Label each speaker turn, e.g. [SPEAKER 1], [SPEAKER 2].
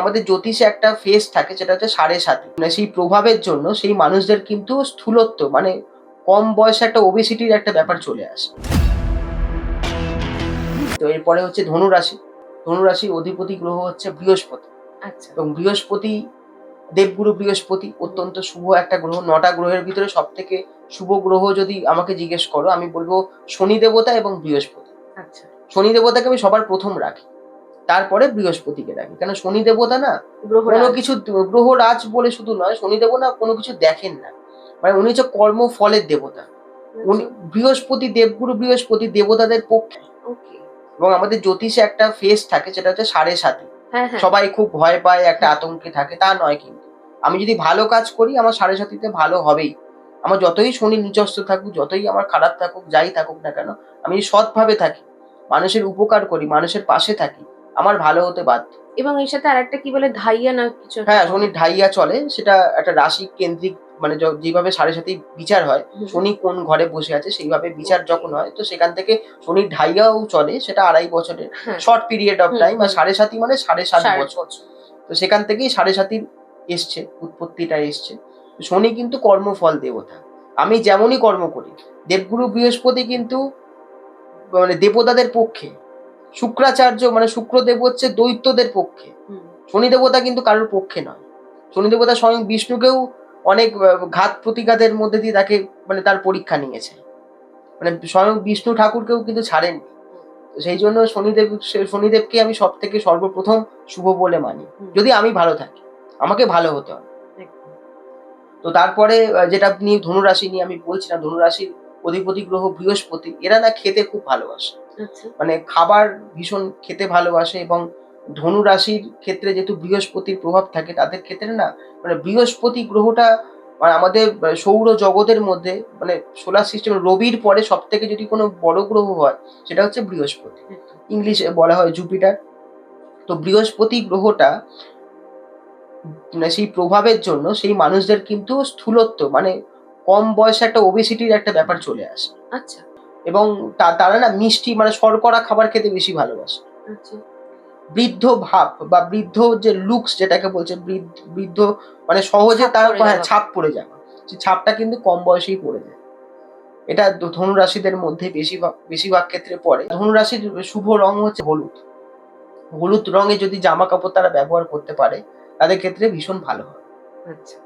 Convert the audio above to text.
[SPEAKER 1] আমাদের জ্যোতিষে একটা ফেজ থাকে, সেটা হচ্ছে ৭.৫। মানে সেই প্রভাবের জন্য সেই মানুষদের কিন্তু স্থূলত্ব মানে কম বয়সে একটা ওবেসিটির একটা ব্যাপার চলে আসে। তো এরপরে হচ্ছে ধনুরাশি। ধনুরাশির অধিপতি গ্রহ হচ্ছে বৃহস্পতি।
[SPEAKER 2] আচ্ছা।
[SPEAKER 1] এবং বৃহস্পতি, দেবগুরু বৃহস্পতি অত্যন্ত শুভ একটা গ্রহ। ৯টা গ্রহের ভিতরে সবথেকে শুভ গ্রহ যদি আমাকে জিজ্ঞেস করো, আমি বলব শনি দেবতা এবং বৃহস্পতি।
[SPEAKER 2] আচ্ছা।
[SPEAKER 1] শনি দেবতাকে আমি সবার প্রথম রাখি, তারপরে বৃহস্পতিকে রাখি। কেন শনি দেবতা না কোনো
[SPEAKER 2] গ্রহরাজ।
[SPEAKER 1] কিছু, গ্রহরাজ বলে শুধু নয়, শনি দেবতা কোনো কিছু দেখেন না, মানে উনি হচ্ছে কর্মফলের দেবতা। উনি
[SPEAKER 2] আচ্ছা।
[SPEAKER 1] বৃহস্পতি, দেবগুরু বৃহস্পতি দেবতাদের পক্ষে।
[SPEAKER 2] ওকে।
[SPEAKER 1] এবং আমাদের জ্যোতিষে একটা ফেজ থাকে, সেটা হচ্ছে ৭.৫।
[SPEAKER 2] হ্যাঁ, হ্যাঁ।
[SPEAKER 1] সবাই খুব ভয় পায়, একটা
[SPEAKER 2] হুম।
[SPEAKER 1] আতঙ্কে থাকে, তা নয় কিন্তু। আমি যদি ভালো কাজ করি আমার ৭.৫তে ভালো হবেই। আমার যতই শনি নিচস্থ থাকুক, যতই আমার খারাপ থাকুক, যাই থাকুক না কেন, আমি যদি সৎভাবে থাকি, মানুষের উপকার করি, মানুষের পাশে থাকি, আমার ভালো হতে বাধ্য।
[SPEAKER 2] এবং এর সাথে আরেকটা কি বলে ধাইয়া না কিছু একটা
[SPEAKER 1] হ্যাঁ,
[SPEAKER 2] বলে?
[SPEAKER 1] শনির ঢাইয়া চলে। সেটা একটা রাশি কেন্দ্রিক, মানে যেভাবে ৭.৫ই বিচার হয়,
[SPEAKER 2] হুম।
[SPEAKER 1] শনি কোন ঘরে বসে আছে সেইভাবে বিচার
[SPEAKER 2] ওকে।
[SPEAKER 1] যখন হয়, তো সেখান থেকে শনির ঢাইয়াও চলে। সেটা ২.৫ বছরের
[SPEAKER 2] হ্যাঁ।
[SPEAKER 1] Short period of
[SPEAKER 2] hmm,
[SPEAKER 1] time. আর
[SPEAKER 2] হুম।
[SPEAKER 1] ৭.৫ই মানে ৭.৫
[SPEAKER 2] ৬০
[SPEAKER 1] বছর।
[SPEAKER 2] বছর।
[SPEAKER 1] তো সেখান থেকেই ৭.৫ই এসছে, উৎপত্তিটা এসছে। তো শনি কিন্তু কর্মফল দেবতা। আমি যেমনই কর্ম করি, দেবগুরু বৃহস্পতি কিন্তু মানে দেবতাদের পক্ষে। শুক্রাচার্য মানে শুক্রদেব হচ্ছে দৈত্যদের পক্ষে।
[SPEAKER 2] হুম।
[SPEAKER 1] শনি দেবতা কিন্তু কারোর পক্ষে নয়। শনি দেবতা স্বয়ং বিষ্ণুকেও অনেক ঘাত প্রতিঘাতের মধ্যে দিয়ে তাকে, মানে তার পরীক্ষা নিয়েছে। মানে স্বয়ং বিষ্ণু ঠাকুরকেও কিন্তু ছাড়েননি। তো সেই জন্য শনিদেবকে আমি সবথেকে সর্বপ্রথম শুভ বলে মানি।
[SPEAKER 2] হুম।
[SPEAKER 1] যদি আমি ভালো থাকি। আমাকে ভালো হতে হবে।
[SPEAKER 2] একদম।
[SPEAKER 1] তো তারপরে যেটা নিয়ে ধনুরাশি নিয়ে আমি বলছিলাম, ধনুরাশির অধিপতি গ্রহ বৃহস্পতি। এরা না খেতে খুব ভালোবাসে।
[SPEAKER 2] আচ্ছা।
[SPEAKER 1] মানে খাবার ভীষণ খেতে ভালোবাসে। এবং ধনু রাশির ক্ষেত্রে যেহেতু বৃহস্পতির প্রভাব থাকে, তাদের ক্ষেত্রে না মানে বৃহস্পতি গ্রহটা মানে আমাদের সৌর জগতের মধ্যে, মানে সোলার সিস্টেম রবির পরে সব থেকে যদি কোনো বড় গ্রহ হয়, সেটা হচ্ছে বৃহস্পতি।
[SPEAKER 2] একদম।
[SPEAKER 1] ইংলিশে বলা হয় জুপিটার। তো বৃহস্পতি গ্রহটা মানে সেই প্রভাবের জন্য সেই মানুষদের কিন্তু স্থূলত্ব মানে কম বয়সে একটা ওবেসিটির একটা ব্যাপার চলে আসে।
[SPEAKER 2] আচ্ছা।
[SPEAKER 1] এবং তারা না মিষ্টি মানে শর্করা খাবার খেতে বেশি ভালোবাসে।
[SPEAKER 2] আচ্ছা।
[SPEAKER 1] বৃদ্ধ ভাব বা বৃদ্ধ যে লুকস যেটাকে বলছে, বৃদ্ধ মানে সহজে
[SPEAKER 2] ছাপ
[SPEAKER 1] তার
[SPEAKER 2] পড়ে যাওয়া।
[SPEAKER 1] ছাপ পড়ে যাওয়া। সেই ছাপটা কিন্তু কম বয়সেই পড়ে যায়। এটা ধনু রাশিদের মধ্যে বেশিরভাগ ক্ষেত্রে পড়ে। ধনু রাশির শুভ রং হচ্ছে হলুদ। হলুদ রঙে যদি জামা কাপড় তারা ব্যবহার করতে পারে, তাদের ক্ষেত্রে ভীষণ ভালো হয়।
[SPEAKER 2] আচ্ছা।